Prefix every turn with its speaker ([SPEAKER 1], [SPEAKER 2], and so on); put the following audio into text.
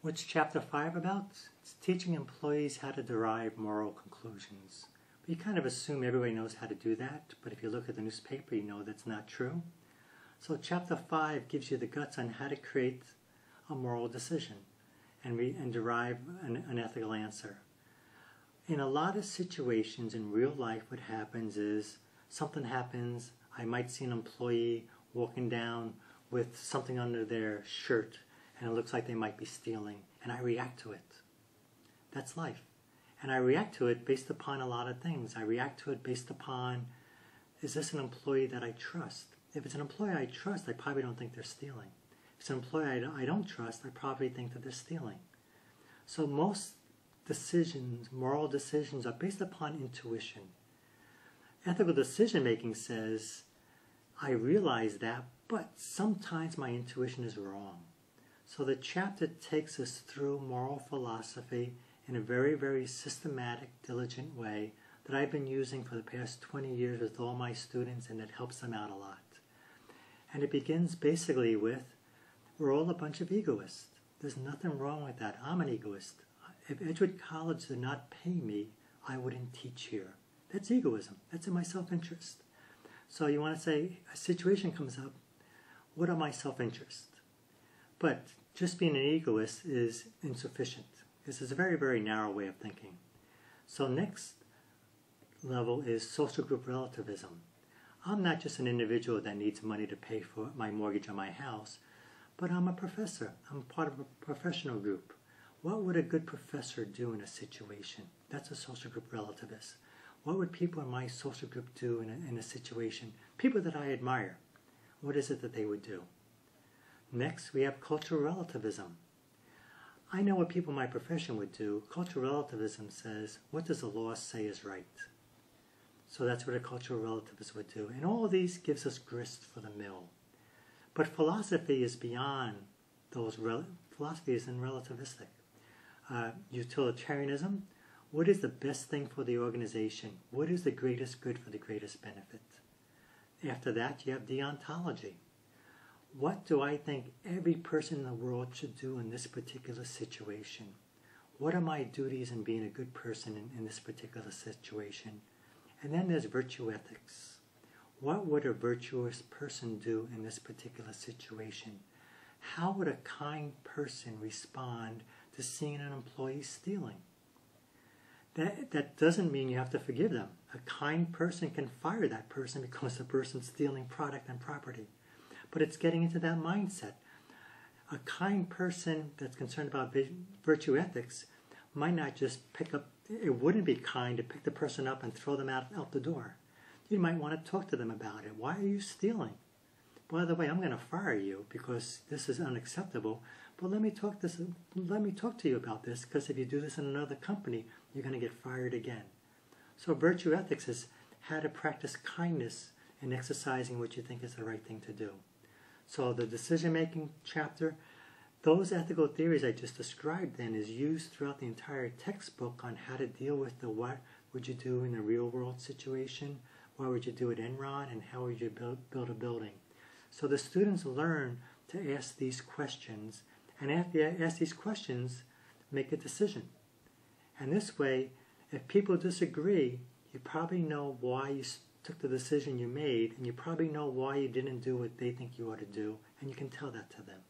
[SPEAKER 1] What's Chapter 5 about? It's teaching employees how to derive moral conclusions. You kind of assume everybody knows how to do that, but if you look at the newspaper, you know that's not true. So Chapter 5 gives you the guts on how to create a moral decision and derive an ethical answer. In a lot of situations in real life, what happens is something happens. I might see an employee walking down with something under their shirt, and it looks like they might be stealing, and I react to it. That's life. And I react to it based upon a lot of things. I react to it based upon, is this an employee that I trust? If it's an employee I trust, I probably don't think they're stealing. If it's an employee I don't trust, I probably think that they're stealing. So most decisions, moral decisions, are based upon intuition. Ethical decision-making says, I realize that, but sometimes my intuition is wrong. So the chapter takes us through moral philosophy in a very, very systematic, diligent way that I've been using for the past 20 years with all my students, and it helps them out a lot. And it begins basically with, we're all a bunch of egoists. There's nothing wrong with that. I'm an egoist. If Edgewood College did not pay me, I wouldn't teach here. That's egoism. That's in my self-interest. So you want to say, a situation comes up, what are my self-interest? But just being an egoist is insufficient. This is a very, very narrow way of thinking. So next level is social group relativism. I'm not just an individual that needs money to pay for my mortgage on my house, but I'm a professor. I'm part of a professional group. What would a good professor do in a situation? That's a social group relativist. What would people in my social group do in a situation? People that I admire. What is it that they would do? Next, we have cultural relativism. I know what people in my profession would do. Cultural relativism says, what does the law say is right? So that's what a cultural relativist would do. And all of these gives us grist for the mill. But philosophy is beyond those. Philosophy isn't relativistic. Utilitarianism, what is the best thing for the organization? What is the greatest good for the greatest benefit? After that, you have deontology. What do I think every person in the world should do in this particular situation? What are my duties in being a good person in this particular situation? And then there's virtue ethics. What would a virtuous person do in this particular situation? How would a kind person respond to seeing an employee stealing? That doesn't mean you have to forgive them. A kind person can fire that person because the person's stealing product and property. But it's getting into that mindset. A kind person that's concerned about virtue ethics might not just pick up, it wouldn't be kind to pick the person up and throw them out the door. You might want to talk to them about it. Why are you stealing? By the way, I'm going to fire you because this is unacceptable, but let me talk to you about this, because if you do this in another company, you're going to get fired again. So virtue ethics is how to practice kindness and exercising what you think is the right thing to do. So the decision-making chapter, those ethical theories I just described then is used throughout the entire textbook on how to deal with the what would you do in a real-world situation, what would you do at Enron, and how would you build a building. So the students learn to ask these questions, and after you ask these questions, make a decision. And this way, if people disagree, you probably know why you took the decision you made, and you probably know why you didn't do what they think you ought to do, and you can tell that to them.